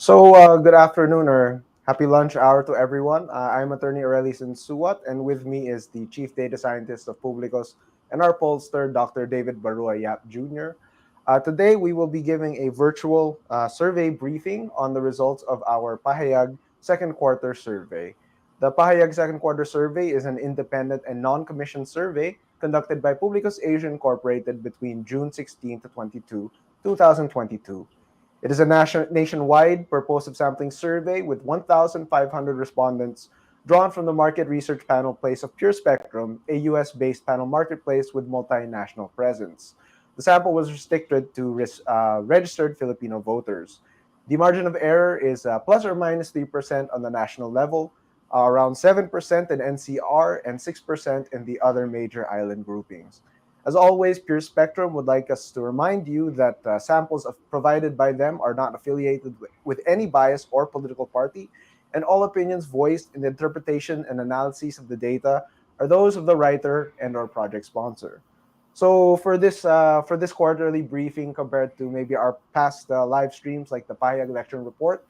Good afternoon or happy lunch hour to everyone. I'm attorney Aurelius Suwat, and with me is the chief data scientist of Publicos and our pollster, Dr. David Barua Yap Jr. Today, we will be giving a virtual survey briefing on the results of our PAHAYAG second quarter survey. The PAHAYAG second quarter survey is an independent and non-commissioned survey conducted by Publicos Asia Incorporated between June 16 to 22, 2022. It is a nationwide purposive sampling survey with 1,500 respondents drawn from the market research panel place of Pure Spectrum, a US-based panel marketplace with multinational presence. The sample was restricted to registered Filipino voters. The margin of error is plus or minus 3% on the national level, around 7% in NCR, and 6% in the other major island groupings. As always, Pure Spectrum would like us to remind you that provided by them are not affiliated with any bias or political party, and all opinions voiced in the interpretation and analysis of the data are those of the writer and/or project sponsor. So for this quarterly briefing, compared to maybe our past live streams like the Pahayag lecture and report,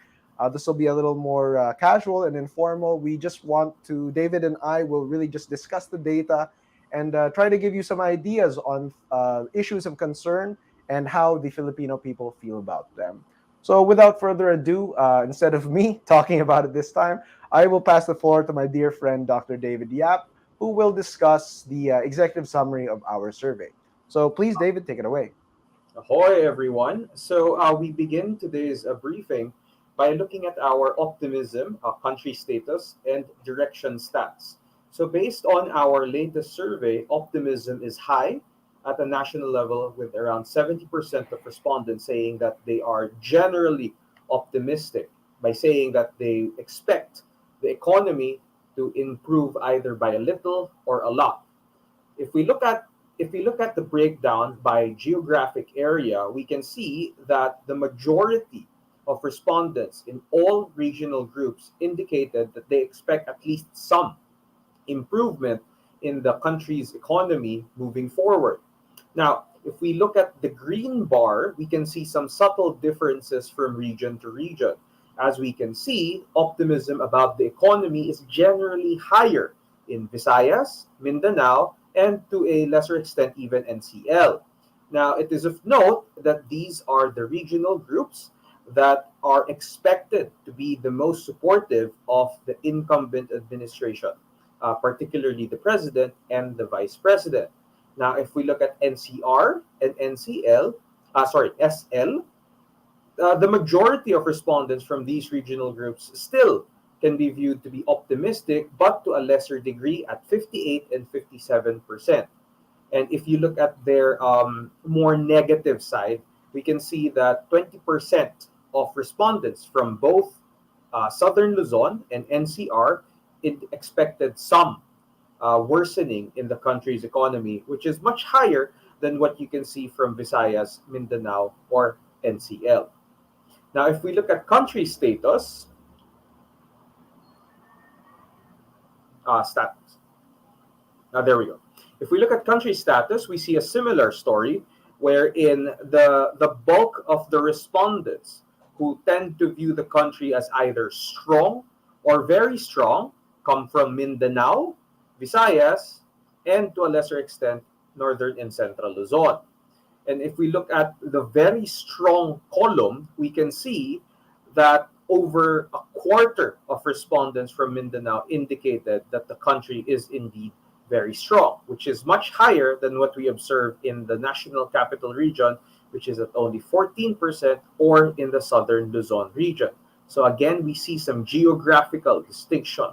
this will be a little more casual and informal. We just want to David and I will really just discuss the data and try to give you some ideas on issues of concern and how the Filipino people feel about them. So, without further ado, instead of me talking about it this time, I will pass the floor to my dear friend, Dr. David Yap, who will discuss the executive summary of our survey. So, please, David, take it away. Ahoy, everyone. We begin today's briefing by looking at our optimism, country status, and direction stats. So, based on our latest survey, optimism is high at a national level, with around 70% of respondents saying that they are generally optimistic by saying that they expect the economy to improve either by a little or a lot. If we look at the breakdown by geographic area, we can see that the majority of respondents in all regional groups indicated that they expect at least some improvement in the country's economy moving forward. Now, if we look at the green bar, we can see some subtle differences from region to region. As we can see, optimism about the economy is generally higher in Visayas, Mindanao, and to a lesser extent, even NCL. Now, it is of note that these are the regional groups that are expected to be the most supportive of the incumbent administration, particularly the president and the vice president. Now, if we look at NCR and SL, the majority of respondents from these regional groups still can be viewed to be optimistic, but to a lesser degree at 58 and 57%. And if you look at their more negative side, we can see that 20% of respondents from both Southern Luzon and NCR expected some worsening in the country's economy, which is much higher than what you can see from Visayas, Mindanao, or NCL. Now, if we look at country status, status. Now, there we go. If we look at country status, we see a similar story wherein the bulk of the respondents who tend to view the country as either strong or very strong come from Mindanao, Visayas, and to a lesser extent, Northern and Central Luzon. And if we look at the very strong column, we can see that over a quarter of respondents from Mindanao indicated that the country is indeed very strong, which is much higher than what we observe in the National Capital Region, which is at only 14%, or in the Southern Luzon region. So again, we see some geographical distinction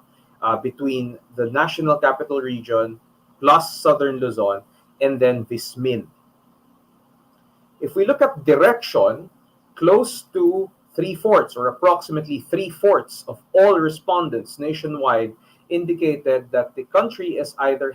between the National Capital Region plus Southern Luzon, and then Vismin. If we look at direction, close to three-fourths or approximately three-fourths of all respondents nationwide indicated that the country is either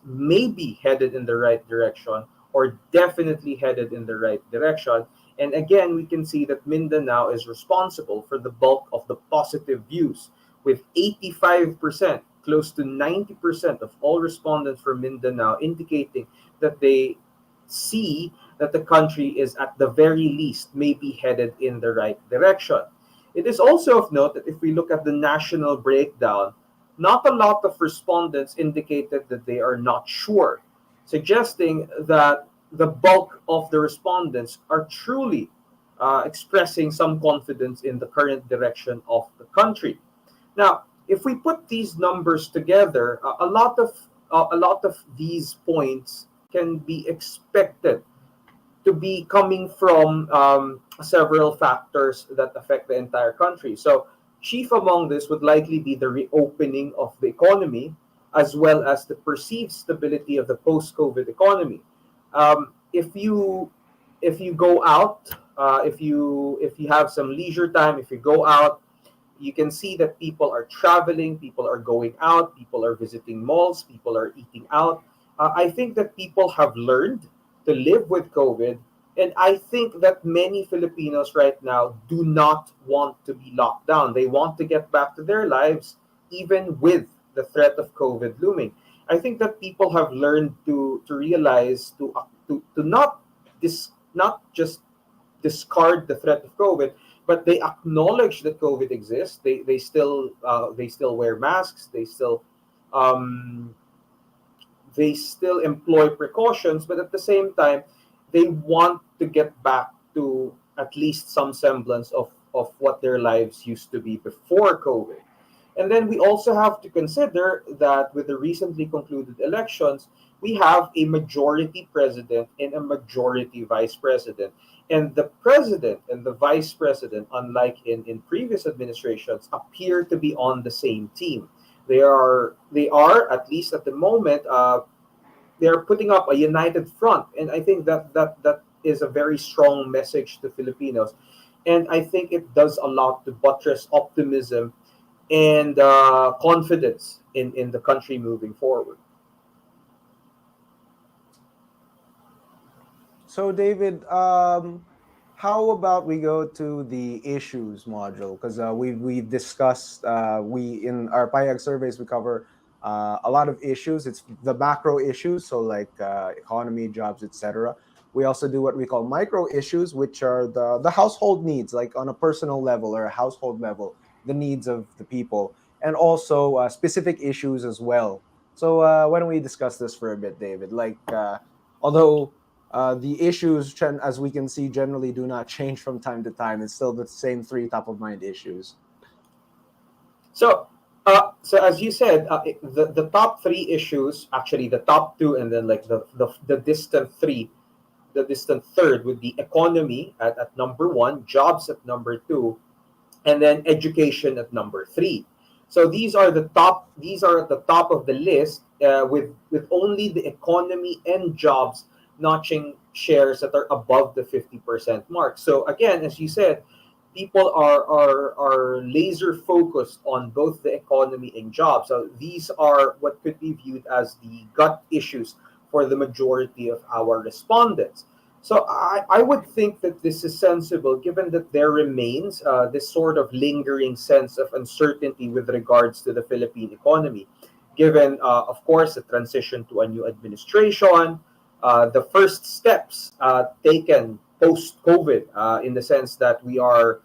maybe headed in the right direction or definitely headed in the right direction. And again, we can see that Mindanao is responsible for the bulk of the positive views, with 85%, close to 90% of all respondents from Mindanao indicating that they see that the country is at the very least maybe headed in the right direction. It is also of note that if we look at the national breakdown, not a lot of respondents indicated that they are not sure, suggesting that the bulk of the respondents are truly expressing some confidence in the current direction of the country. Now, if we put these numbers together, a lot of these points can be expected to be coming from several factors that affect the entire country. So, chief among this would likely be the reopening of the economy, as well as the perceived stability of the post-COVID economy. If you go out, if you have some leisure time, if you go out, you can see that people are traveling, people are going out, people are visiting malls, people are eating out. I think that people have learned to live with COVID. And I think that many Filipinos right now do not want to be locked down. They want to get back to their lives, even with the threat of COVID looming. I think that people have learned to realize to not just discard the threat of COVID, but they acknowledge that COVID exists. They still wear masks. Um, they still employ precautions, but at the same time, they want to get back to at least some semblance of what their lives used to be before COVID. And then we also have to consider that with the recently concluded elections, we have a majority president and a majority vice president. And the president and the vice president, unlike in previous administrations, appear to be on the same team. They are at least at the moment, they are putting up a united front, and I think that is a very strong message to Filipinos, and I think it does a lot to buttress optimism and confidence in the country moving forward. So, David, how about we go to the issues module? Because we've discussed we in our PAHAYAG surveys we cover a lot of issues. It's the macro issues, so like economy, jobs, etc. We also do what we call micro issues, which are the household needs, like on a personal level or a household level, the needs of the people, and also specific issues as well. So why don't we discuss this for a bit, David? Like although the issues, as we can see, generally do not change from time to time. It's still the same three top of mind issues. So as you said, the top three issues, actually the top two, and then like the distant three, the distant third would be economy at number one, jobs at number two, and then education at number three. So these are the top. These are at the top of the list, with only the economy and jobs notching shares that are above the 50% mark. So again, as you said, people are laser focused on both the economy and jobs. So these are what could be viewed as the gut issues for the majority of our respondents. So I would think that this is sensible, given that there remains this sort of lingering sense of uncertainty with regards to the Philippine economy, given, of course, the transition to a new administration, the first steps taken post COVID, in the sense that we are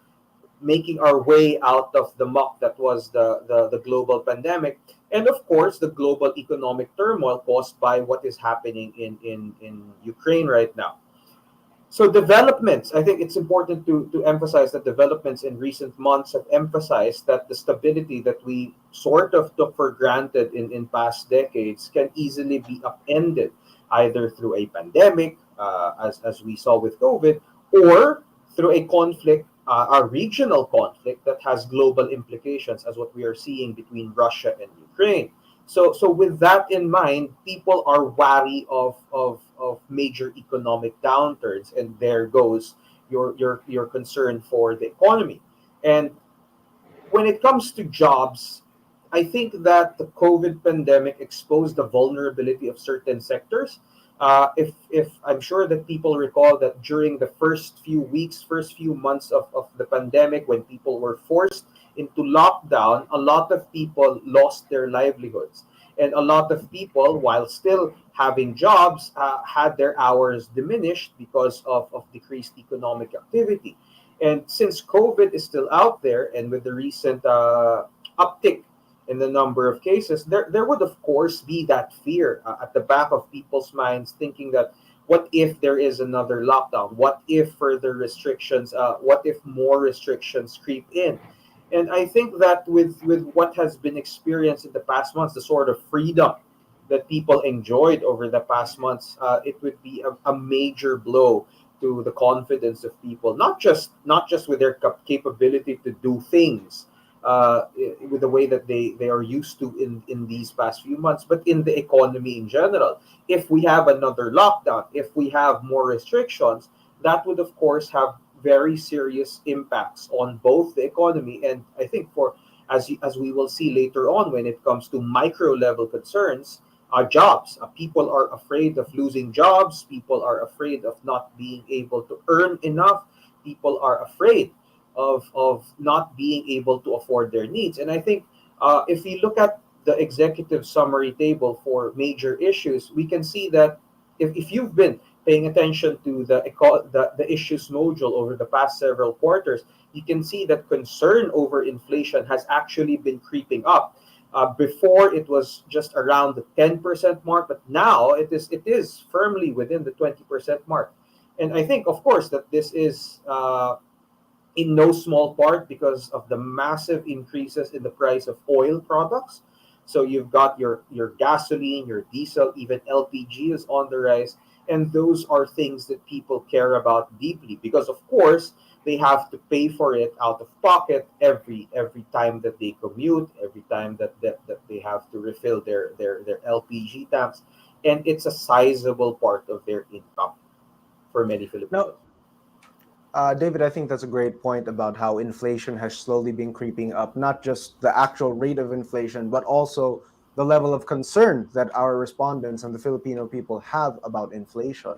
making our way out of the muck that was the global pandemic, and of course, the global economic turmoil caused by what is happening in Ukraine right now. So developments, I think it's important to emphasize that developments in recent months have emphasized that the stability that we sort of took for granted in past decades can easily be upended, either through a pandemic, as we saw with COVID, or through a conflict, a regional conflict that has global implications, as what we are seeing between Russia and Ukraine. So with that in mind, people are wary of major economic downturns, and there goes your concern for the economy. And when it comes to jobs, I think that the COVID pandemic exposed the vulnerability of certain sectors. If I'm sure that people recall that during the first few weeks, first few months of the pandemic, when people were forced into lockdown, a lot of people lost their livelihoods. And a lot of people, while still having jobs, had their hours diminished because of decreased economic activity. And since COVID is still out there, and with the recent uptick in the number of cases, there would of course be that fear at the back of people's minds, thinking that what if there is another lockdown? What if further restrictions? What if more restrictions creep in? And I think that with what has been experienced in the past months, the sort of freedom that people enjoyed over the past months, it would be a major blow to the confidence of people, not just with their capability to do things with the way that they are used to in these past few months, but in the economy in general. If we have another lockdown, if we have more restrictions, that would of course have very serious impacts on both the economy, and I think for as we will see later on when it comes to micro level concerns, jobs. People are afraid of losing jobs. People are afraid of not being able to earn enough. People are afraid of not being able to afford their needs. And I think if we look at the executive summary table for major issues, we can see that if you've been paying attention to the issues module over the past several quarters, you can see that concern over inflation has actually been creeping up. Before it was just around the 10% mark, but now it is firmly within the 20% mark. And I think, of course, that this is in no small part because of the massive increases in the price of oil products. So you've got your gasoline, your diesel, even LPG is on the rise, and those are things that people care about deeply because, of course, they have to pay for it out of pocket every time that they commute, every time that they have to refill their LPG tanks, and it's a sizable part of their income for many Now, Filipinos. David, I think that's a great point about how inflation has slowly been creeping up, not just the actual rate of inflation, but also the level of concern that our respondents and the Filipino people have about inflation.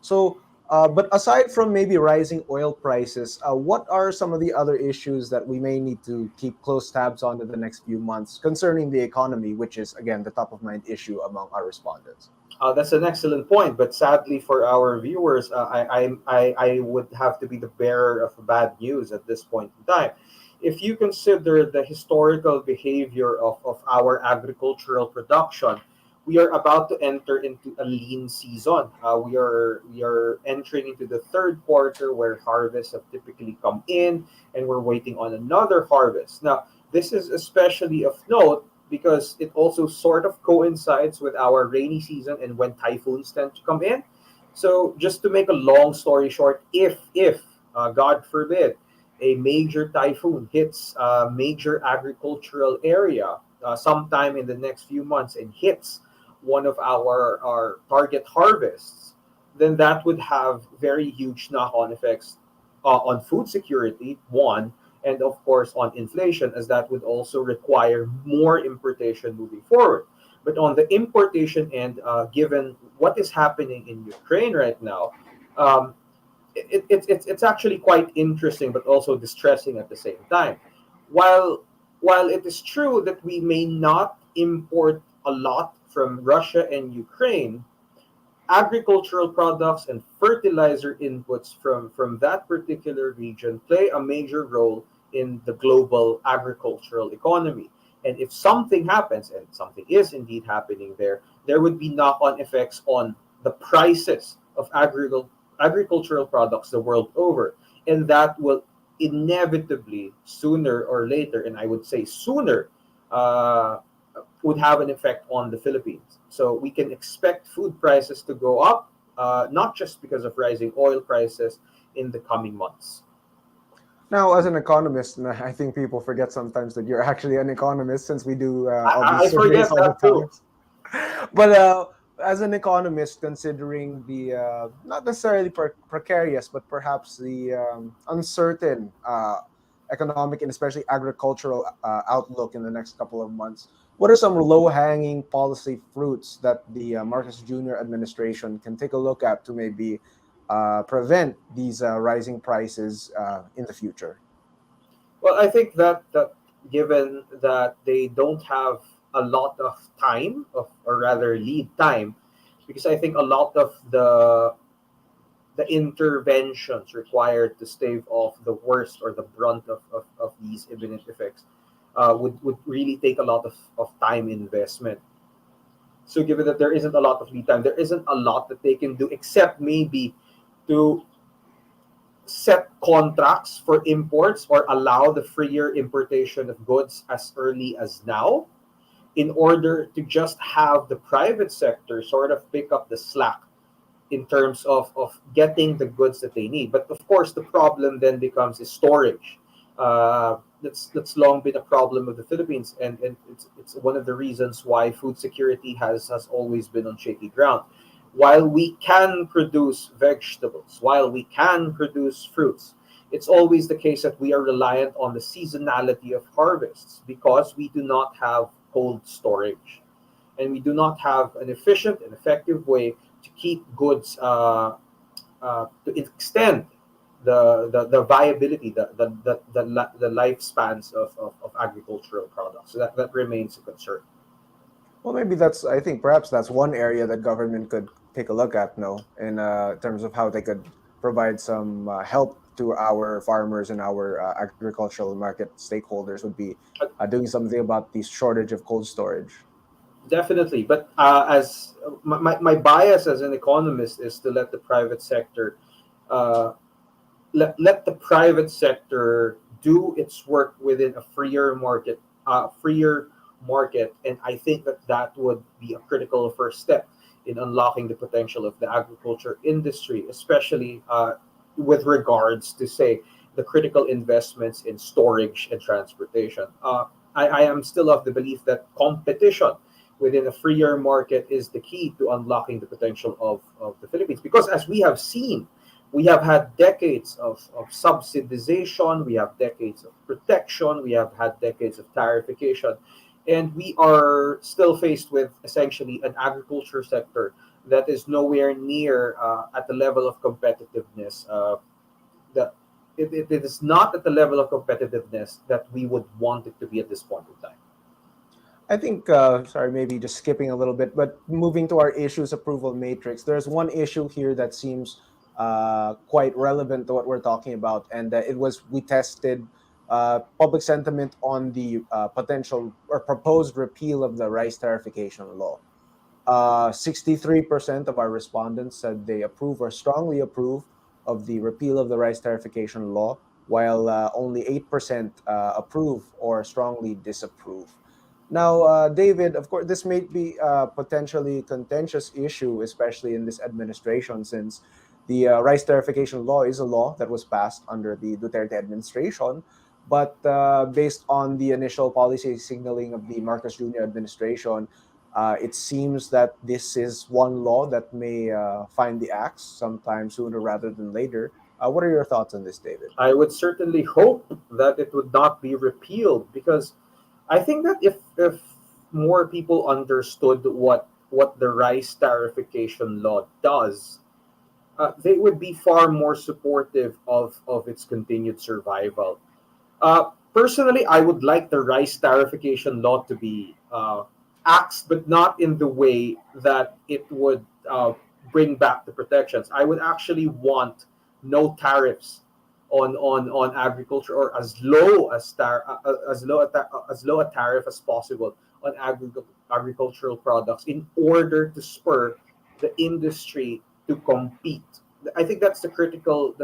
So, but aside from maybe rising oil prices, what are some of the other issues that we may need to keep close tabs on in the next few months concerning the economy, which is, again, the top of mind issue among our respondents? That's an excellent point, but sadly for our viewers, I would have to be the bearer of bad news at this point in time. If you consider the historical behavior of our agricultural production, we are about to enter into a lean season. We are entering into the third quarter where harvests have typically come in, and we're waiting on another harvest. Now, this is especially of note because it also sort of coincides with our rainy season and when typhoons tend to come in. So, just to make a long story short, if God forbid a major typhoon hits a major agricultural area sometime in the next few months and hits one of our target harvests, then that would have very huge knock-on effects on food security, one, and of course on inflation, as that would also require more importation moving forward. But on the importation end, given what is happening in Ukraine right now, um, it's actually quite interesting, but also distressing at the same time. While while it is true that we may not import a lot from Russia and Ukraine, agricultural products and fertilizer inputs from that particular region play a major role in the global agricultural economy. And if something happens, and something is indeed happening there, there would be knock on effects on the prices of agricultural products the world over. And that will inevitably, sooner or later, and I would say sooner, uh, would have an effect on the Philippines. So we can expect food prices to go up, not just because of rising oil prices in the coming months. Now, as an economist, and I think people forget sometimes that you're actually an economist since we do all I these surveys forget all the that too. time. But as an economist, considering the not necessarily precarious, but perhaps the uncertain economic and especially agricultural outlook in the next couple of months, what are some low-hanging policy fruits that the Marcos Jr. administration can take a look at to maybe prevent these rising prices in the future? Well, I think that given that they don't have a lot of time, or rather lead time, because I think a lot of the interventions required to stave off the worst or the brunt of these imminent effects would really take a lot of time investment. So given that there isn't a lot of lead time, there isn't a lot that they can do except maybe to set contracts for imports or allow the freer importation of goods as early as now, in order to just have the private sector sort of pick up the slack in terms of getting the goods that they need. But of course, the problem then becomes is storage. That's long been a problem of the Philippines, and it's one of the reasons why food security has always been on shaky ground. While we can produce vegetables, while we can produce fruits, it's always the case that we are reliant on the seasonality of harvests because we do not have cold storage, and we do not have an efficient and effective way to keep goods to extend the viability, the lifespans of agricultural products. So that remains a concern. Well, maybe that's, I think perhaps that's one area that government could take a look at, no, in terms of how they could provide some help to our farmers and our agricultural market stakeholders would be doing something about the shortage of cold storage. Definitely, but as my bias as an economist is to let the private sector uh, let the private sector do its work within a freer market, and I think that that would be a critical first step in unlocking the potential of the agriculture industry, especially with regards to, say, the critical investments in storage and transportation. I am still of the belief that competition within a freer market is the key to unlocking the potential of the Philippines, because as we have seen, we have had decades of subsidization, we have decades of protection, we have had decades of tarification, and we are still faced with essentially an agriculture sector that is nowhere near at the level of competitiveness. That it is not at the level of competitiveness that we would want it to be at this point in time. I think, sorry, maybe just skipping a little bit, but moving to our issues approval matrix, there's one issue here that seems quite relevant to what we're talking about, and it was we tested public sentiment on the potential or proposed repeal of the rice tarification law. 63% of our respondents said they approve or strongly approve of the repeal of the rice tarification law, while only 8% approve or strongly disapprove. Now, David, of course, this may be a potentially contentious issue, especially in this administration, since the rice tarification law is a law that was passed under the Duterte administration. But based on the initial policy signaling of the Marcos Jr. administration, it seems that this is one law that may find the axe sometime sooner rather than later. What are your thoughts on this, David? I would certainly hope that it would not be repealed, because I think that if more people understood what the rice tarification law does, they would be far more supportive of its continued survival. Personally, I would like the rice tarification law to be axed, but not in the way that it would bring back the protections. I would actually want no tariffs on agriculture, or as low a tariff as possible on agricultural products, in order to spur the industry to compete. I think that's a critical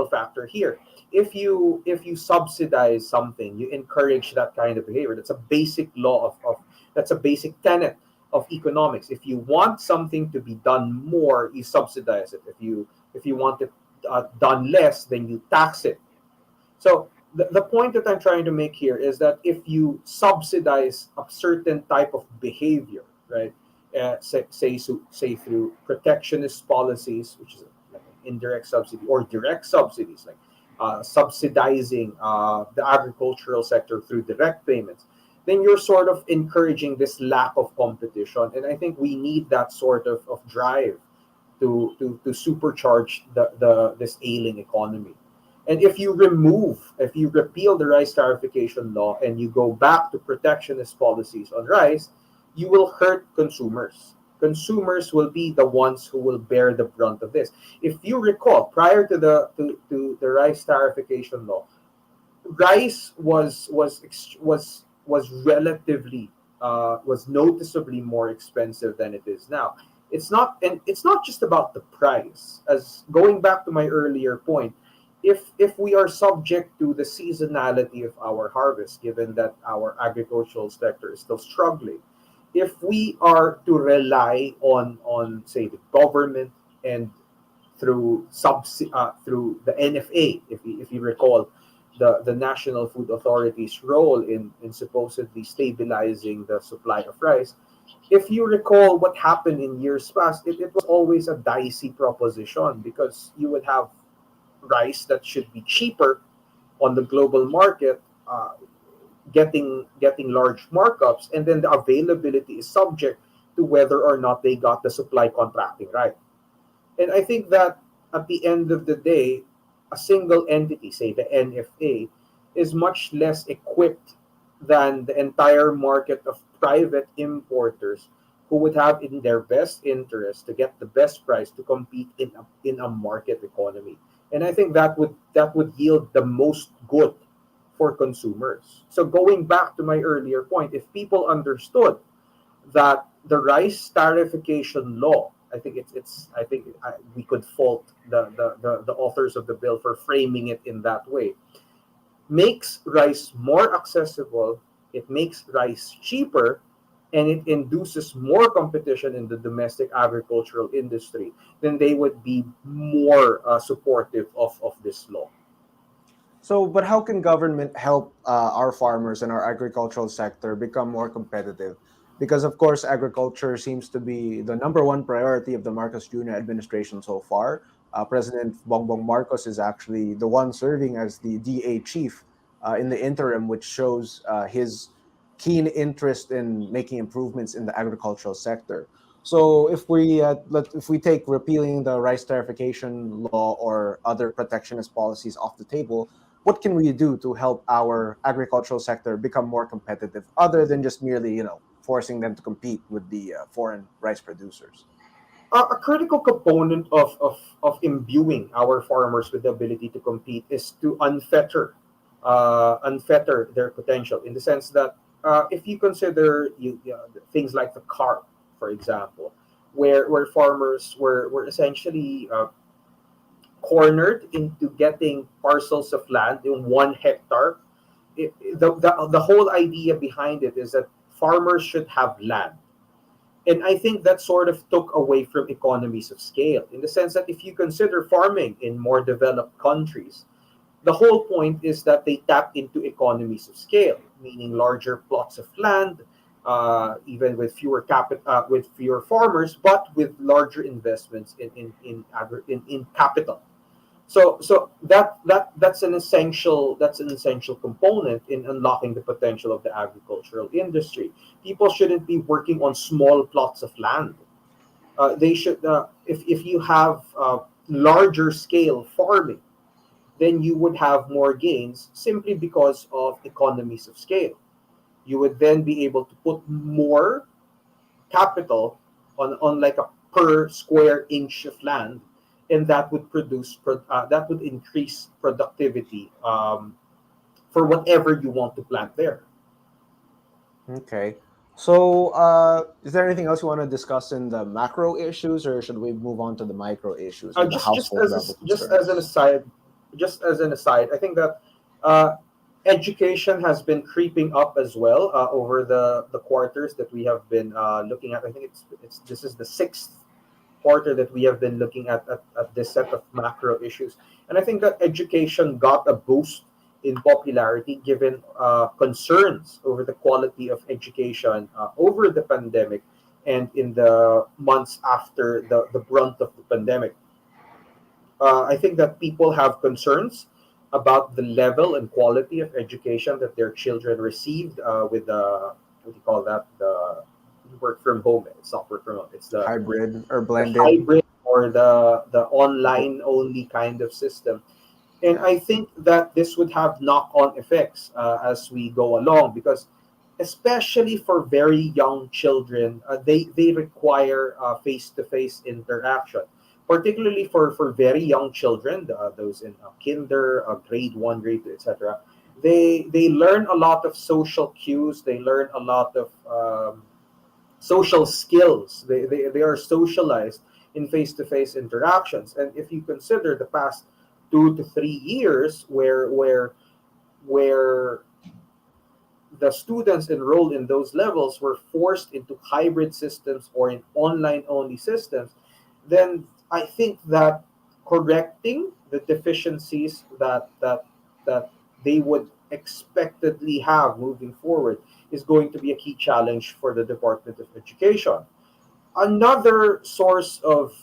factor here. If you subsidize something, you encourage that kind of behavior. That's a basic law of that's a basic tenet of economics. If you want something to be done more, you subsidize it. If you want it done less, then you tax it. So the point that I'm trying to make here is that if you subsidize a certain type of behavior, right, say through protectionist policies, which is like an indirect subsidy, or direct subsidies, like subsidizing the agricultural sector through direct payments, then you're sort of encouraging this lack of competition. And I think we need that sort of drive to supercharge the this ailing economy. And if you repeal the rice tarification law and you go back to protectionist policies on rice, you will hurt consumers. Consumers will be the ones who will bear the brunt of this. If you recall, prior to the rice tariffication law, rice was relatively was noticeably more expensive than it is now. It's not just about the price. As going back to my earlier point, if we are subject to the seasonality of our harvest, given that our agricultural sector is still struggling, if we are to rely on say the government and through the NFA, if you recall, the National Food Authority's role in supposedly stabilizing the supply of rice. If you recall what happened in years past, it was always a dicey proposition because you would have rice that should be cheaper on the global market, getting large markups, and then the availability is subject to whether or not they got the supply contracting right. And I think that at the end of the day, a single entity, say the NFA, is much less equipped than the entire market of private importers who would have in their best interest to get the best price to compete in a market economy. And I think that would yield the most good for consumers. So going back to my earlier point, if people understood that the rice tariffication law, I think we could fault the authors of the bill for framing it in that way, makes rice more accessible, it makes rice cheaper, and it induces more competition in the domestic agricultural industry, then they would be more supportive of this law. So, but how can government help our farmers and our agricultural sector become more competitive? Because, of course, agriculture seems to be the number one priority of the Marcos Jr. administration so far. President Bongbong Marcos is actually the one serving as the DA chief in the interim, which shows his keen interest in making improvements in the agricultural sector. So, if we take repealing the rice tariffication law or other protectionist policies off the table, what can we do to help our agricultural sector become more competitive other than just merely forcing them to compete with the foreign rice producers? A critical component of imbuing our farmers with the ability to compete is to unfetter their potential, in the sense that if you consider things like the carp, for example, where farmers were essentially cornered into getting parcels of land in 1 hectare. The whole idea behind it is that farmers should have land. And I think that sort of took away from economies of scale, in the sense that if you consider farming in more developed countries, the whole point is that they tap into economies of scale, meaning larger plots of land, even with fewer farmers, but with larger investments in capital. So that's an essential component in unlocking the potential of the agricultural industry. People shouldn't be working on small plots of land. They should if you have larger scale farming, then you would have more gains simply because of economies of scale. You would then be able to put more capital on like a per square inch of land, and that would that would increase productivity for whatever you want to plant there. Okay. So, is there anything else you want to discuss in the macro issues, or should we move on to the micro issues or the household level Just as an concerns? aside, I think that uh, education has been creeping up as well over the quarters that we have been looking at. I think it's this is the sixth quarter that we have been looking at this set of macro issues. And I think that education got a boost in popularity given concerns over the quality of education over the pandemic and in the months after the brunt of the pandemic. I think that people have concerns about the level and quality of education that their children received with the what do you call that, the work from home. It's not work from home. It's Hybrid or the blended? hybrid or the online only kind of system. And Yeah. I think that this would have knock on effects as we go along, because especially for very young children, they require face-to-face interaction, particularly for very young children, those in kinder, grade 1, grade 2, etc. They learn a lot of social cues. They learn a lot of social skills. They are socialized in face-to-face interactions. And if you consider the past 2 to 3 years where the students enrolled in those levels were forced into hybrid systems or in online only systems, then I think that correcting the deficiencies that they would expectedly have moving forward is going to be a key challenge for the Department of Education. Another source of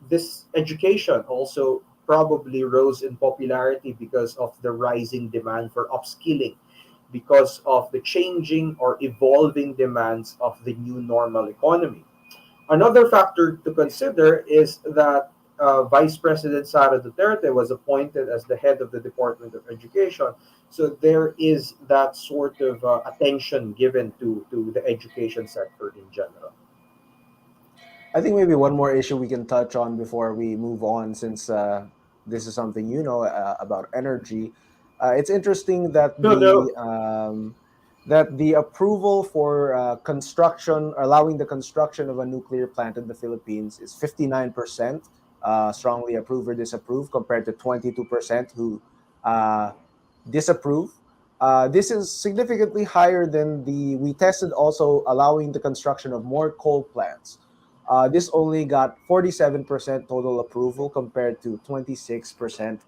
this education also probably rose in popularity because of the rising demand for upskilling, because of the changing or evolving demands of the new normal economy. Another factor to consider is that Vice President Sara Duterte was appointed as the head of the Department of Education. So there is that sort of attention given to the education sector in general. I think maybe one more issue we can touch on before we move on, since this is something about energy. It's interesting that No, no. the approval for construction, allowing the construction of a nuclear plant in the Philippines, is 59% strongly approve or disapprove, compared to 22% who uh, disapprove. This is significantly higher than the we tested also allowing the construction of more coal plants. This only got 47% total approval compared to 26%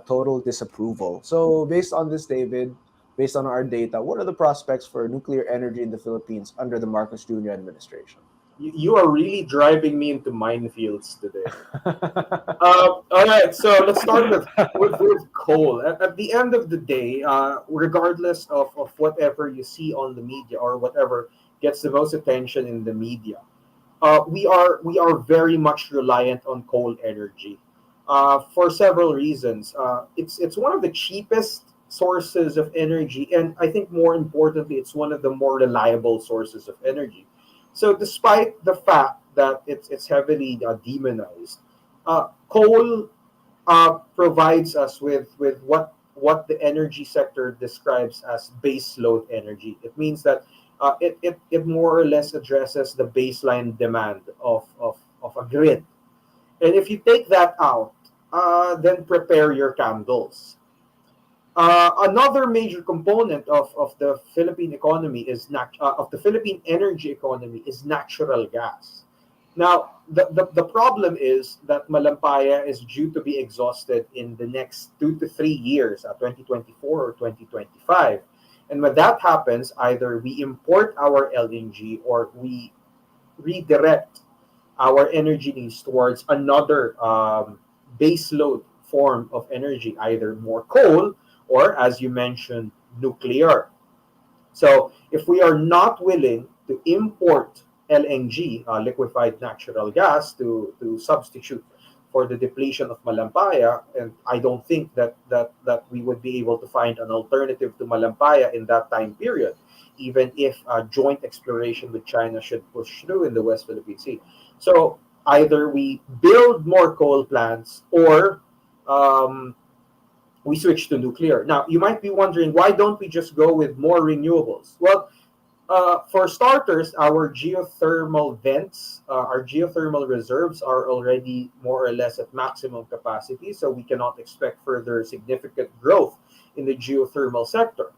total disapproval. So, based on this, David, based on our data, what are the prospects for nuclear energy in the Philippines under the Marcos Jr. administration? You are really driving me into minefields today. All right, so let's start with coal. At the end of the day, regardless of whatever you see on the media or whatever gets the most attention in the media, we are very much reliant on coal energy for several reasons. It's one of the cheapest sources of energy, and I think more importantly, it's one of the more reliable sources of energy. So, despite the fact that it's heavily demonized, coal provides us with what the energy sector describes as base load energy. It means that it more or less addresses the baseline demand of a grid. And if you take that out, then prepare your candles. Another major component of the Philippine economy of the Philippine energy economy is natural gas. Now, the problem is that Malampaya is due to be exhausted in the next 2 to 3 years, 2024 or 2025. And when that happens, either we import our LNG or we redirect our energy needs towards another base load form of energy, either more coal or, as you mentioned, nuclear. So if we are not willing to import LNG, liquefied natural gas, to substitute for the depletion of Malampaya, and I don't think that we would be able to find an alternative to Malampaya in that time period, even if joint exploration with China should push through in the West Philippine Sea. So either we build more coal plants or um, we switch to nuclear. Now, you might be wondering, why don't we just go with more renewables? Well, for starters, our geothermal reserves are already more or less at maximum capacity, so we cannot expect further significant growth in the geothermal sector.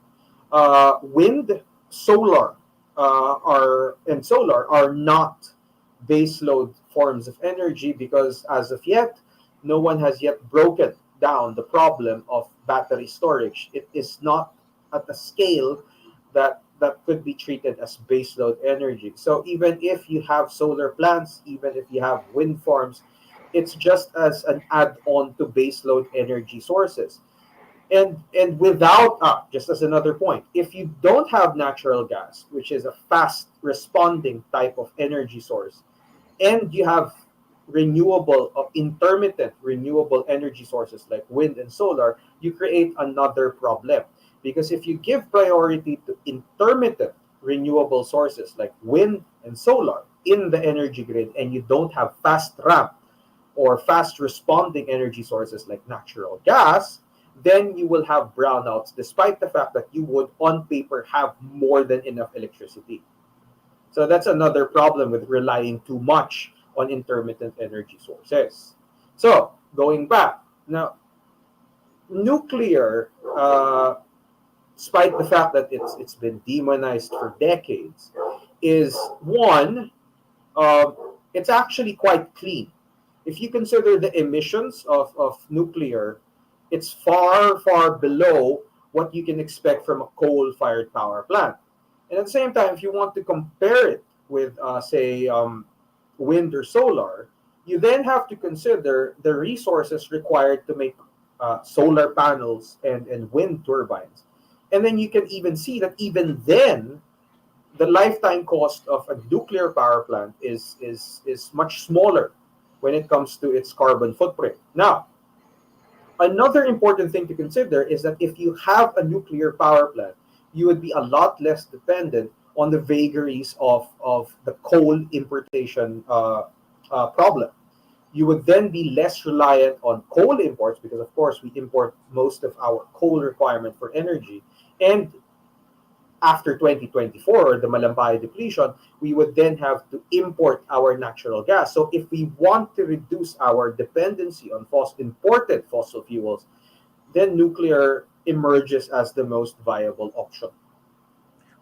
Wind, solar, solar are not baseload forms of energy because, as of yet, no one has yet broken down the problem of battery storage. It is not at a scale that could be treated as baseload energy. So even if you have solar plants, even if you have wind farms, it's just as an add-on to baseload energy sources. And without just as another point, if you don't have natural gas, which is a fast responding type of energy source, and you have intermittent renewable energy sources like wind and solar, you create another problem. Because if you give priority to intermittent renewable sources like wind and solar in the energy grid, and you don't have fast ramp or fast responding energy sources like natural gas, then you will have brownouts despite the fact that you would on paper have more than enough electricity. So that's another problem with relying too much on intermittent energy sources. So going back now, nuclear, despite the fact that it's been demonized for decades, is one, um, it's actually quite clean. If you consider the emissions of nuclear, it's far below what you can expect from a coal-fired power plant. And at the same time, if you want to compare it with, say, wind or solar, you then have to consider the resources required to make solar panels and wind turbines. And then you can even see that even then, the lifetime cost of a nuclear power plant is much smaller when it comes to its carbon footprint. Now, another important thing to consider is that if you have a nuclear power plant, you would be a lot less dependent on the vagaries of the coal importation problem. You would then be less reliant on coal imports because, of course, we import most of our coal requirement for energy. And after 2024, the Malampaya depletion, we would then have to import our natural gas. So if we want to reduce our dependency on imported fossil fuels, then nuclear emerges as the most viable option.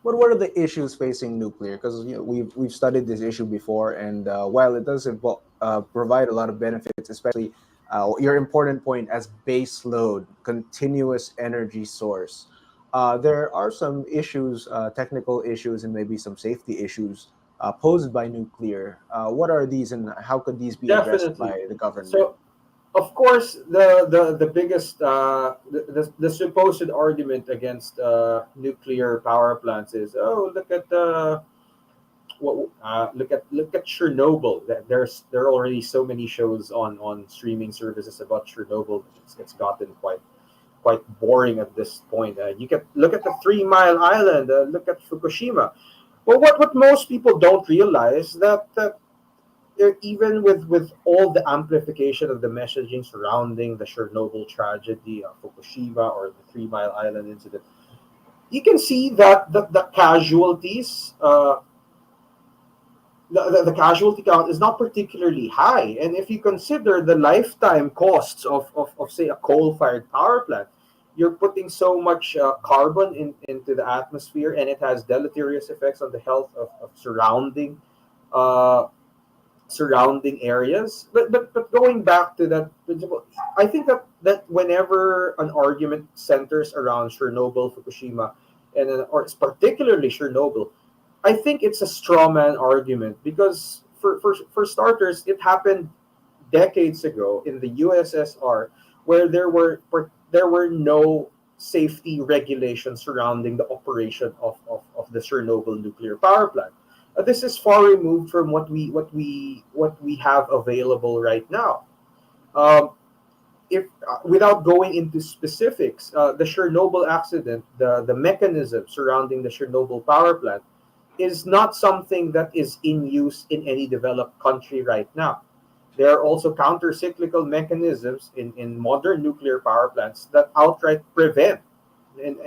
But what are the issues facing nuclear? Because we've studied this issue before, and while it does provide a lot of benefits, especially your important point as base load, continuous energy source, there are some issues, technical issues, and maybe some safety issues posed by nuclear. What are these, and how could these be addressed Definitely. by the government? So, of course, the biggest the supposed argument against nuclear power plants is, oh, look at the look at Chernobyl. There are already so many shows on streaming services about Chernobyl. It's gotten quite boring at this point. You can look at the 3 Mile Island. Look at Fukushima. Well, what most people don't realize that even with all the amplification of the messaging surrounding the Chernobyl tragedy, Fukushima, or the 3 Mile Island incident, you can see that the casualties. The casualty count is not particularly high. And if you consider the lifetime costs of say, a coal fired power plant, you're putting so much carbon into the atmosphere, and it has deleterious effects on the health of uh, surrounding areas. But going back to that principle, I think that whenever an argument centers around Chernobyl, Fukushima, or it's particularly Chernobyl, I think it's a straw man argument because for starters, it happened decades ago in the USSR where there were no safety regulations surrounding the operation of the Chernobyl nuclear power plant. This is far removed from what we have available right now. Um, if Without going into specifics, the Chernobyl accident, the mechanism surrounding the Chernobyl power plant is not something that is in use in any developed country right now. There are also counter-cyclical mechanisms in modern nuclear power plants that outright prevent. And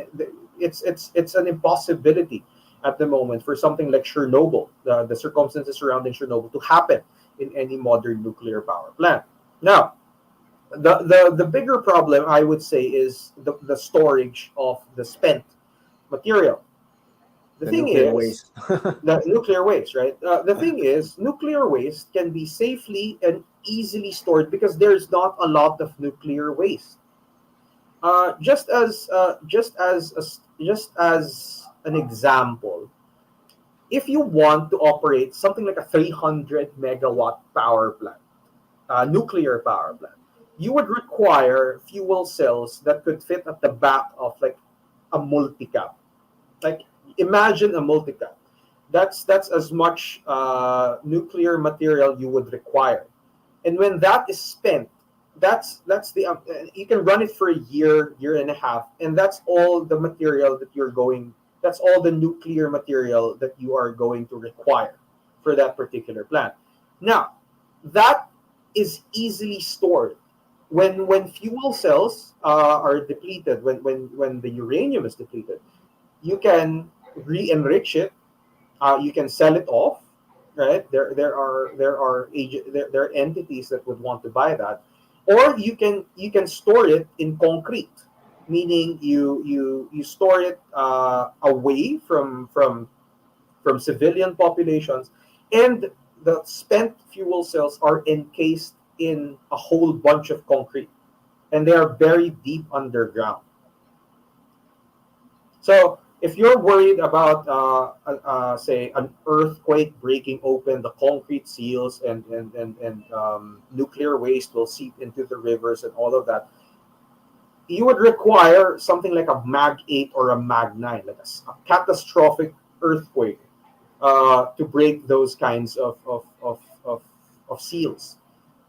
it's an impossibility at the moment for something like Chernobyl, the circumstances surrounding Chernobyl, to happen in any modern nuclear power plant. Now, the bigger problem, I would say, is the storage of the spent material. The The thing nuclear is, waste. the nuclear waste, right? The thing is, nuclear waste can be safely and easily stored because there's not a lot of nuclear waste. Just as an example, if you want to operate something like a 300 megawatt power plant, nuclear power plant, you would require fuel cells that could fit at the back of like a multicab. Like, imagine a multicab. That's as much nuclear material you would require. And when that is spent, that's the you can run it for a year, year and a half, and that's all the material that you're going. That's all the nuclear material that you are going to require for that particular plant. Now, that is easily stored. When fuel cells are depleted, when the uranium is depleted, you can re-enrich it. You can sell it off, right? There are entities that would want to buy that, or you can store it in concrete, meaning you store it away from civilian populations, and the spent fuel cells are encased in a whole bunch of concrete, and they are buried deep underground. So if you're worried about, say, an earthquake breaking open the concrete seals, and nuclear waste will seep into the rivers and all of that, you would require something like a Mag 8 or a Mag 9, like a catastrophic earthquake, to break those kinds of seals.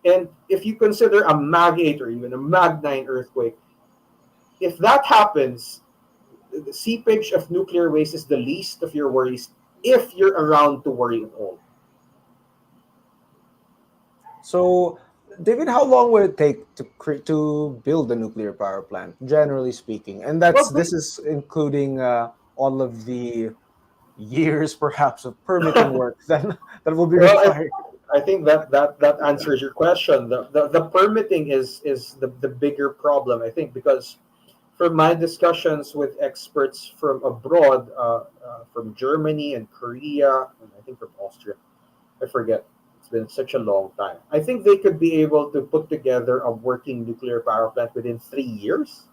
And if you consider a Mag 8 or even a Mag 9 earthquake, if that happens, the seepage of nuclear waste is the least of your worries if you're around to worry at all. So, David, how long would it take to build a nuclear power plant, generally speaking? And Well, this is including all of the years, perhaps, of permitting work that will be well, required. I think that answers your question. The permitting is the bigger problem, I think, because from my discussions with experts from abroad, from Germany and Korea, and I think from Austria, I forget. It's been such a long time. I think they could be able to put together a working nuclear power plant within 3 years.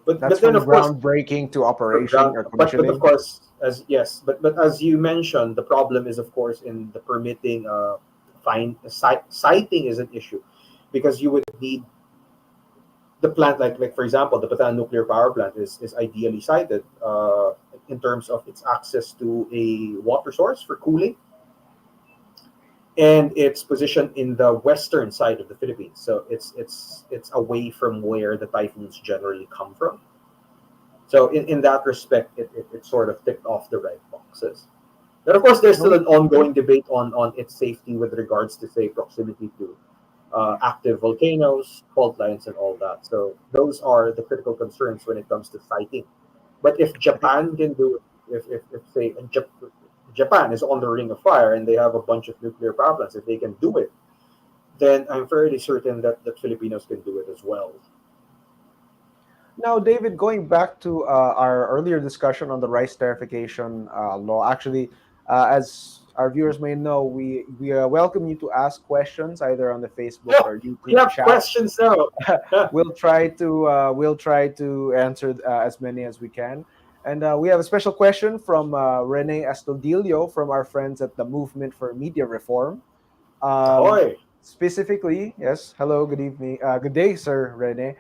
That's But then from of course, groundbreaking to operation or but of commissioning. course, as yes, but as you mentioned, the problem is of course in the permitting. Siting is an issue because you would need the plant, like for example, the Bataan nuclear power plant is ideally sited in terms of its access to a water source for cooling, and it's positioned in the western side of the Philippines, so it's away from where the typhoons generally come from. So in that respect, it sort of ticked off the right boxes. But of course, there's still No, an ongoing debate on its safety with regards to, say, proximity to active volcanoes, fault lines, and all that. So those are the critical concerns when it comes to siting. But if I think Japan can do it, if say Japan is on the ring of fire and they have a bunch of nuclear power plants, if they can do it, then I'm fairly certain that Filipinos can do it as well. now, David, going back to our earlier discussion on the rice tariffication law, actually, as our viewers may know, we welcome you to ask questions either on the Facebook or We YouTube have chat. questions now. We'll try to answer as many as we can. And we have a special question from Rene Estudillo from our friends at the Movement for Media Reform. Um, Ahoy! Specifically, yes. Hello, good evening, good day, sir Rene.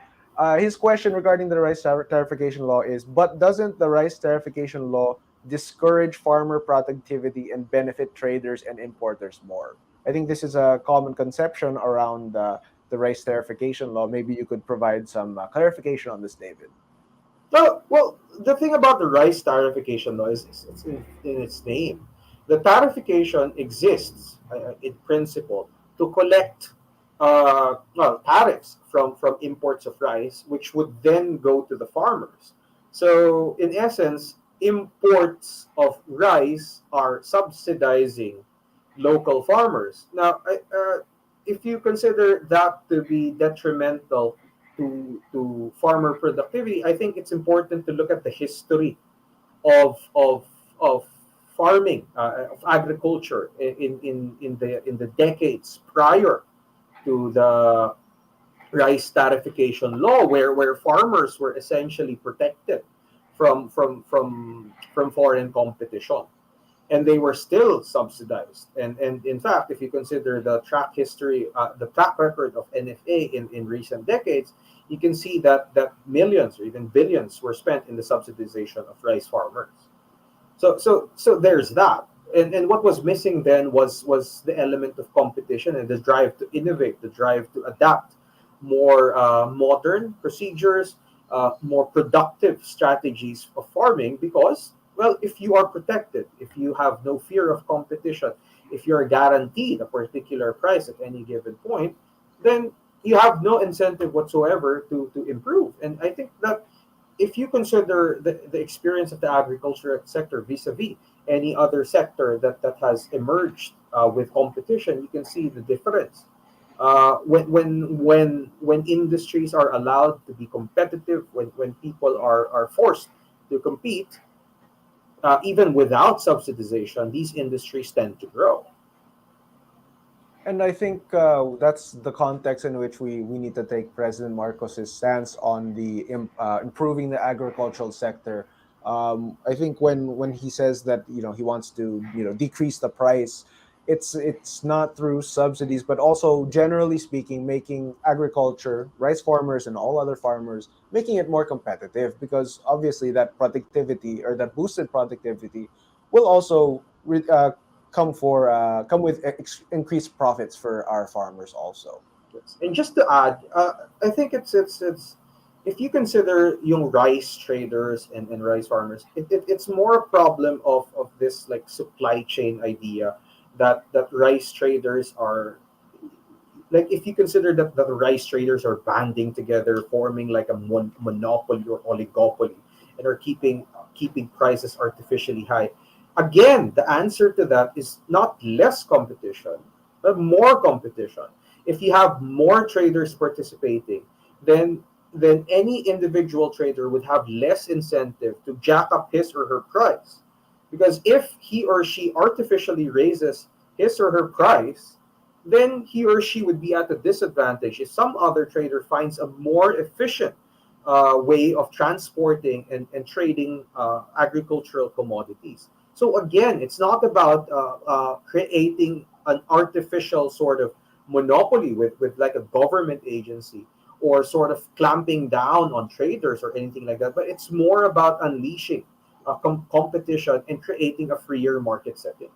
His question regarding the rice tarification law is: but doesn't the rice tarification law discourage farmer productivity and benefit traders and importers more? I think this is a common conception around the rice tarification law. Maybe you could provide some clarification on this, David. Well, the thing about the rice tariffication law is it's in its name. The tariffication exists in principle to collect tariffs from imports of rice, which would then go to the farmers. So, in essence, imports of rice are subsidizing local farmers. Now, if you consider that to be detrimental to farmer productivity, I think it's important to look at the history of farming, of agriculture in the decades prior to the rice tariffication law, where farmers were essentially protected from foreign competition, and they were still subsidized. And in fact, if you consider the track record of NFA in recent decades, you can see that millions or even billions were spent in the subsidization of rice farmers. So there's that. And what was missing then was the element of competition and the drive to innovate, the drive to adapt. more modern procedures, more productive strategies of farming because, well, if you are protected, if you have no fear of competition, if you're guaranteed a particular price at any given point, then you have no incentive whatsoever to improve. And I think that if you consider the experience of the agriculture sector vis-a-vis any other sector that has emerged with competition, you can see the difference. When industries are allowed to be competitive, when people are forced to compete, even without subsidization, these industries tend to grow. And I think that's the context in which we need to take President Marcos's stance on the improving the agricultural sector. I think when he says that he wants to decrease the price, it's not through subsidies, but also generally speaking, making agriculture, rice farmers and all other farmers, making it more competitive because obviously that productivity or that boosted productivity will also come with increased profits for our farmers also. Yes. And just to add, I think it's if you consider yung rice traders and rice farmers, it's more a problem of this like supply chain idea that rice traders are like if you consider that the rice traders are banding together, forming like a monopoly or oligopoly, and are keeping prices artificially high. Again, the answer to that is not less competition, but more competition. If you have more traders participating, then then any individual trader would have less incentive to jack up his or her price. Because if he or she artificially raises his or her price, then he or she would be at a disadvantage if some other trader finds a more efficient way of transporting and trading agricultural commodities. So again, it's not about creating an artificial sort of monopoly with like a government agency or sort of clamping down on traders or anything like that, but it's more about unleashing competition and creating a freer market setting.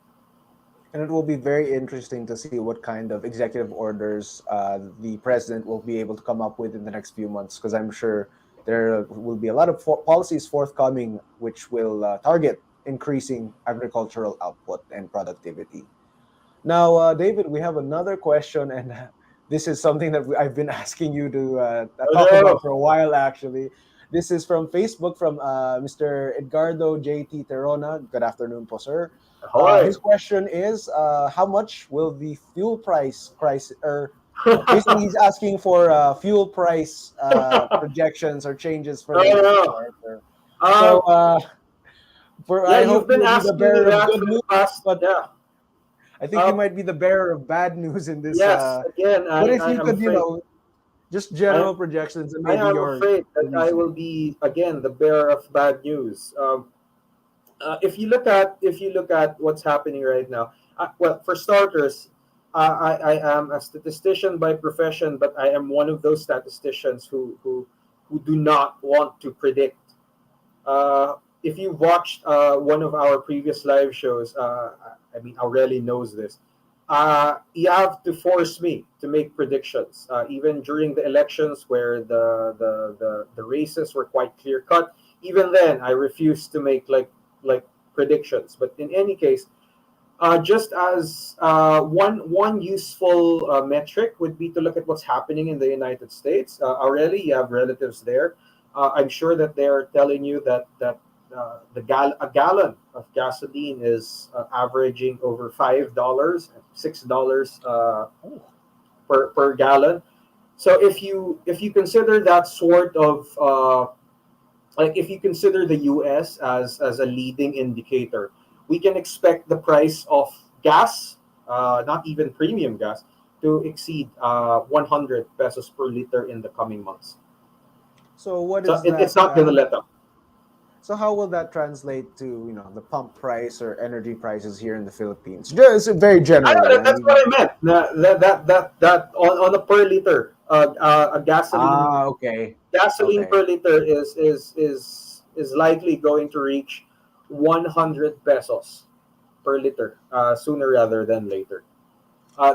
And it will be very interesting to see what kind of executive orders the president will be able to come up with in the next few months, because I'm sure there will be a lot of policies forthcoming which will target increasing agricultural output and productivity. Now, David, we have another question, and this is something that I've been asking you to talk Oh about for a while, actually. This is from Facebook from Mr. Edgardo J.T. Terona. Good afternoon, po, sir. no! Ahoy! His question is, how much will the fuel price crisis, or basically he's asking for fuel price projections or changes for the Oh next no! quarter. So, Um, yeah, I you've hope been you'll be the asking me bearer of that good for the news, past. but Yeah. I think you Um, might be the bearer of bad news in this. yes. Again, But if I you am could, afraid. just I general projections and I maybe am your afraid that I will reasoning. be again the bearer of bad news. If you look at what's happening right now, well, for starters, I am a statistician by profession, but I am one of those statisticians who do not want to predict. If you watched one of our previous live shows, I mean, Aureli knows this. You have to force me to make predictions, even during the elections where the races were quite clear cut. Even then, I refused to make like predictions. But in any case, just as one useful metric would be to look at what's happening in the United States. Aureli, you have relatives there. I'm sure that they're telling you that a gallon of gasoline is averaging over $5, $6 Oh, per gallon. So if you consider that sort of like if you consider the U.S. as a leading indicator, we can expect the price of gas, not even premium gas, to exceed 100 pesos per liter in the coming months. so what So is it's that? not going to let up. So how will that translate to the pump price or energy prices here in the Philippines? Just very I know generally. I that's what mean, I meant. That on a per liter, a okay, gasoline okay. per liter is likely going to reach 100 pesos per liter sooner rather than later.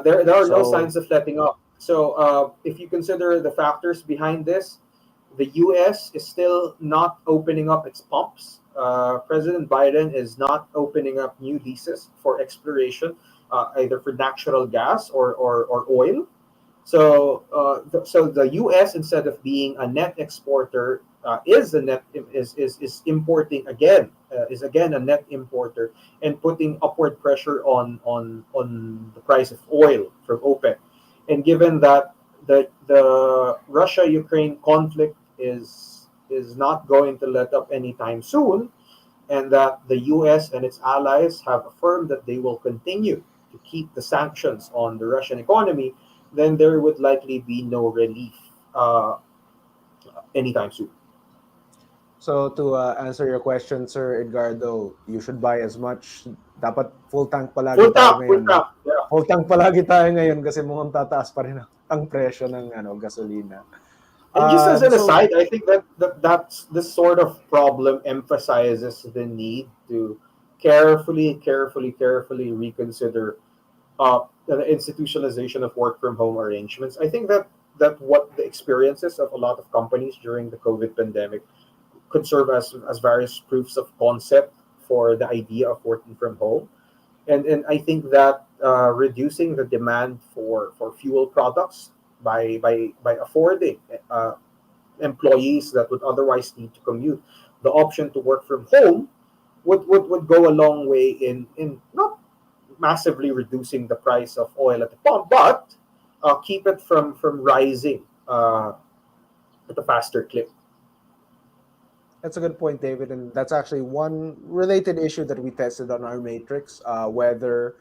There are no So signs of letting up. So if you consider the factors behind this, the U.S. is still not opening up its pumps. President Biden is not opening up new leases for exploration, either for natural gas or oil. So, so the U.S. instead of being a net exporter is importing again, is again a net importer and putting upward pressure on the price of oil from OPEC. And given that the Russia Ukraine conflict is not going to let up anytime soon, and that the U.S. and its allies have affirmed that they will continue to keep the sanctions on the Russian economy, then there would likely be no relief uh, anytime soon. So to answer your question, Sir Edgardo, you should buy as much. Dapat full tank palagi tayo Full ngayon, no? tank, yeah. Full tank palagi tayo ngayon kasi mukhang tataas pa rin ang presyo ng gasolina. And just as an So aside, I think that's this sort of problem emphasizes the need to carefully reconsider the institutionalization of work from home arrangements. I think that what the experiences of a lot of companies during the COVID pandemic could serve as various proofs of concept for the idea of working from home. And I think that reducing the demand for fuel products by affording employees that would otherwise need to commute the option to work from home would go a long way in not massively reducing the price of oil at the pump, but keep it from rising at a faster clip. that's a good point, David, and that's actually one related issue that we tested on our matrix, whether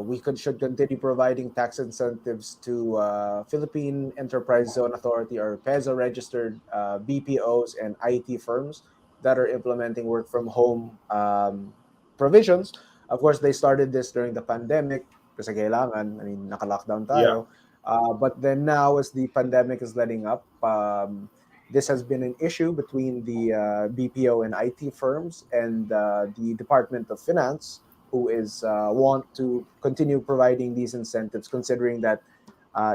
we should continue providing tax incentives to Philippine Enterprise Zone Authority or PEZA registered BPOs and IT firms that are implementing work from home provisions. Of course, they started this during the pandemic kasi kailangan, I mean, naka-lockdown Yeah, tayo. But then now, as the pandemic is letting up, this has been an issue between the BPO and IT firms and the Department of Finance, who is want to continue providing these incentives, considering that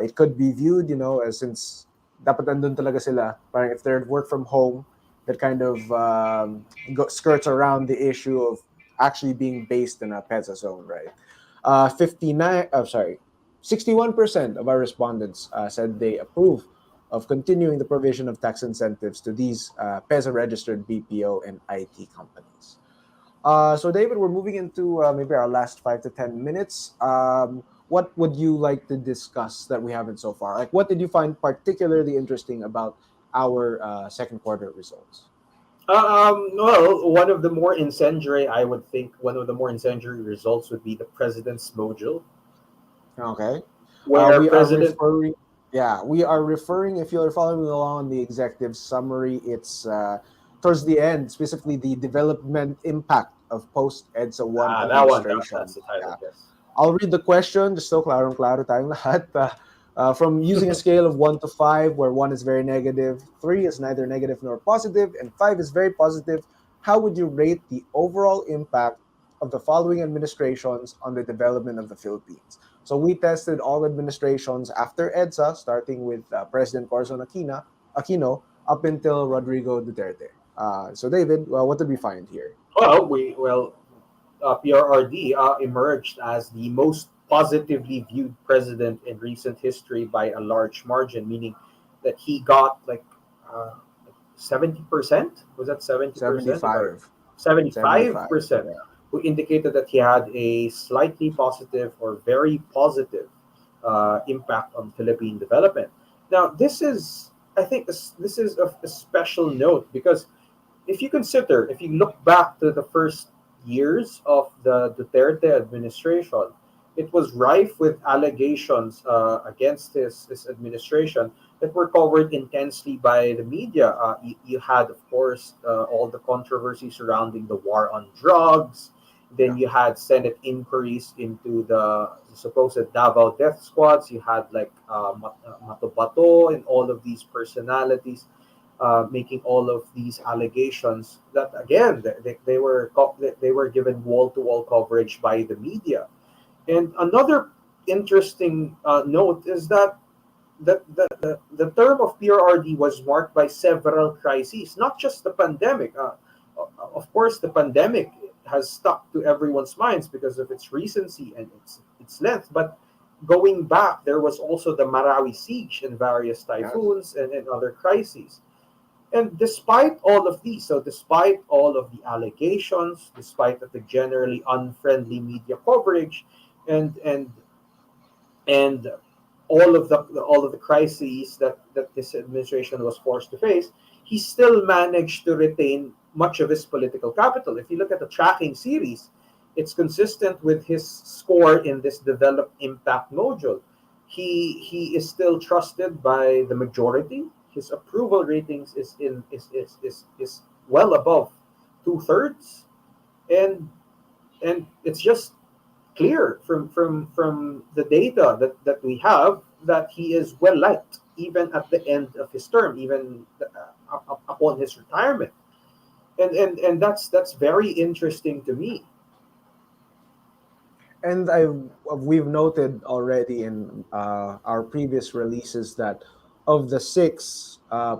it could be viewed, as since dapat andun talaga sila. Parang if they're work from home, that kind of skirts around the issue of actually being based in a PEZA zone, right? 59, sorry, 61% of our respondents said they approve of continuing the provision of tax incentives to these PEZA registered BPO and IT companies. So, David, we're moving into maybe our last 5 to 10 minutes. What would you like to discuss that we haven't so far? Like, what did you find particularly interesting about our second quarter results? well, one of the more incendiary, I would think, one of the more incendiary results would be the president's module, Okay. where We are President, referring, yeah, we are referring, if you're following along on the executive summary, it's towards the end, specifically the development impact of post EDSA 1 that one, administration. that's the title, Yeah. yes. I'll read the question, just so klarong-klaro tayong lahat. From using a scale of 1 to 5, where 1 is very negative, 3 is neither negative nor positive, and 5 is very positive, how would you rate the overall impact of the following administrations on the development of the Philippines? So we tested all administrations after EDSA, starting with President Corazon Aquino, up until Rodrigo Duterte. So David, what did we find here? PRRD emerged as the most positively viewed president in recent history by a large margin, meaning that he got like 70%. Was that 70%? If I 75. 75. 75%, Yeah. who indicated that he had a slightly positive or very positive impact on Philippine development. Now, I think, this is of a special note because if you look back to the first years of the Duterte administration, it was rife with allegations against his administration that were covered intensely by the media. You had, of course, all the controversy surrounding the war on drugs. Then Yeah. you had Senate inquiries into the supposed Davao death squads. You had like Matobato and all of these personalities making all of these allegations that again they were given wall to wall coverage by the media. And another interesting note is that the term of PRRD was marked by several crises, not just the pandemic. Of course, the pandemic has stuck to everyone's minds because of its recency and its length. But going back, there was also the Marawi siege and various Yes. typhoons and other crises. And despite all of these, so despite all of the allegations, despite of the generally unfriendly media coverage, and and and all of the crises that this administration was forced to face, he still managed to retain much of his political capital. If you look at the tracking series, it's consistent with his score in this developed impact module. He is still trusted by the majority. His approval ratings is well above two-thirds, and it's just clear from the data that we have that he is well liked even at the end of his term, even upon his retirement, and that's very interesting to me. And we've noted already in our previous releases that of the six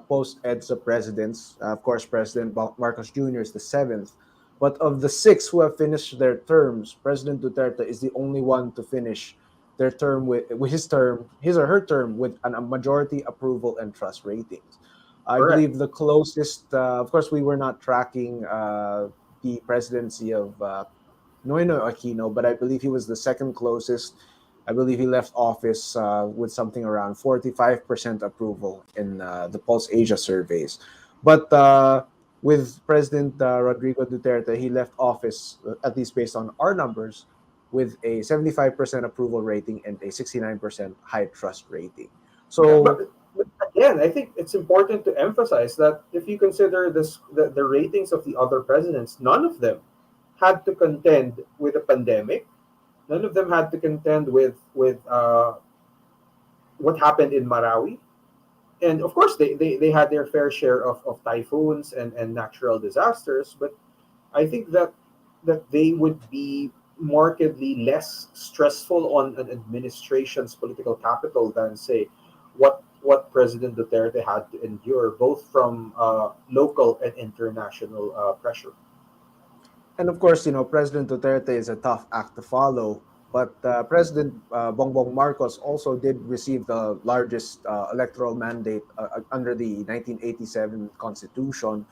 post EDSA presidents, of course, President Marcos Jr. is the seventh, but of the six who have finished their terms, President Duterte is the only one to finish their term with his or her term with a majority approval and trust ratings. I Correct. believe the closest, of course, we were not tracking the presidency of Noynoy Aquino, but I believe he was the second closest. I believe he left office with something around 45% approval in the Pulse Asia surveys. But with President Rodrigo Duterte, he left office, at least based on our numbers, with a 75% approval rating and a 69% high trust rating. Yeah, So, but again, I think it's important to emphasize that if you consider the ratings of the other presidents, none of them had to contend with a pandemic. None of them had to contend with what happened in Marawi, and of course they had their fair share of typhoons and natural disasters. But I think that they would be markedly less stressful on an administration's political capital than, say, what President Duterte had to endure, both from local and international pressure. and of course, President Duterte is a tough act to follow. But President Bongbong Marcos also did receive the largest electoral mandate under the 1987 Constitution.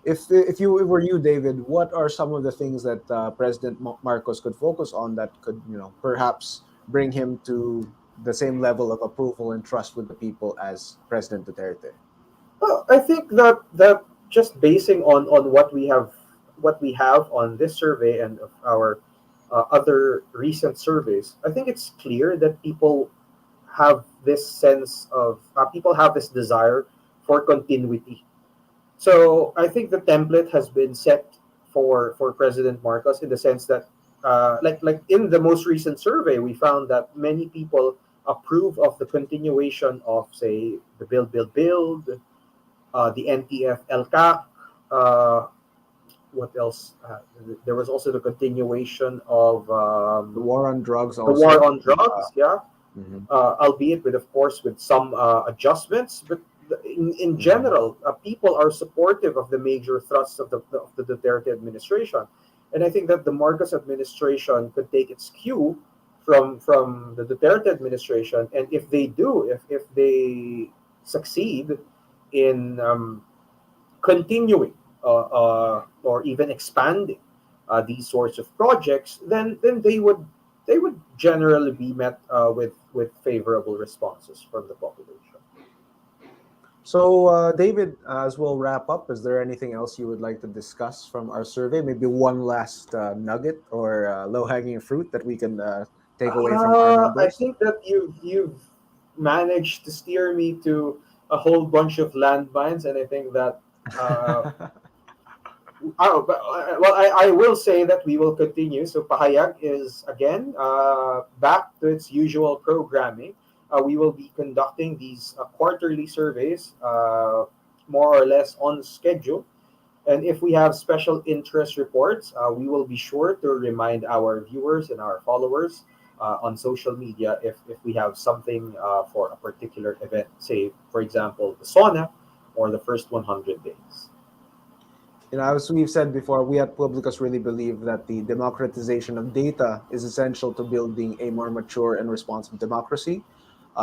If were you, David, what are some of the things that President Marcos could focus on that could perhaps bring him to the same level of approval and trust with the people as President Duterte? Well, I think that just basing on what we have on this survey and of our other recent surveys, I think it's clear that people have this desire for continuity. So I think the template has been set for President Marcos, in the sense that, like in the most recent survey, we found that many people approve of the continuation of, say, the build, the NTF LCAC. Uh, what else? There was also the continuation of The war on drugs the war also. on drugs. Yeah, Mhm, albeit with some adjustments. But in mhm. general, people are supportive of the major thrusts of the Duterte administration, and I think that the Marcos administration could take its cue from the Duterte administration, and if they succeed in continuing or even expanding these sorts of projects, then they would generally be met with favorable responses from the population. So, David, as we'll wrap up, is there anything else you would like to discuss from our survey? Maybe one last nugget or low-hanging fruit that we can take away from our I numbers? think that you've managed to steer me to a whole bunch of landmines, and I think that well, I will say that we will continue. So Pahayag is again back to its usual programming. We will be conducting these quarterly surveys, more or less on schedule. And if we have special interest reports, we will be sure to remind our viewers and our followers on social media if we have something for a particular event, say, for example, the sauna or the first 100 days. As we've said before, we at Publicus really believe that the democratization of data is essential to building a more mature and responsive democracy.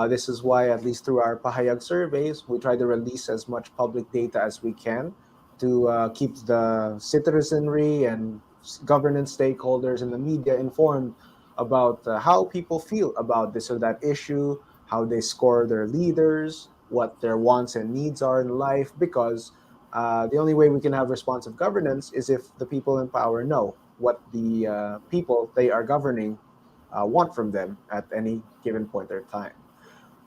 This is why, at least through our Pahayag surveys, we try to release as much public data as we can to keep the citizenry and governance stakeholders and the media informed about how people feel about this or that issue, how they score their leaders, what their wants and needs are in life, because the only way we can have responsive governance is if the people in power know what the people they are governing want from them at any given point or time.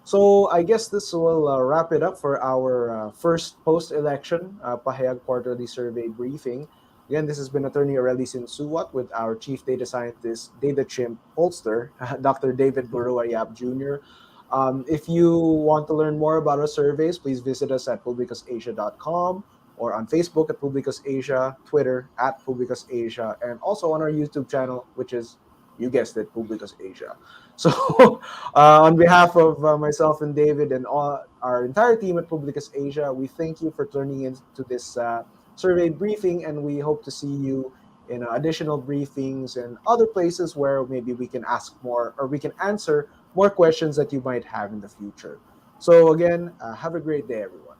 So I guess this will wrap it up for our first post-election Pahayag Quarterly Survey briefing. Again, this has been Attorney Aureli Sinsuwat with our Chief Data Scientist, Data Chimp Pollster, Dr. David Barua Yap Jr. If you want to learn more about our surveys, please visit us at publicusasia.com or on Facebook at Publicus Asia, Twitter at Publicus Asia, and also on our YouTube channel, which is, you guessed it, Publicus Asia. So, on behalf of myself and David and all our entire team at Publicus Asia, we thank you for tuning into this survey briefing, and we hope to see you in additional briefings and other places where maybe we can ask more or we can answer more questions that you might have in the future. So, again, have a great day, everyone.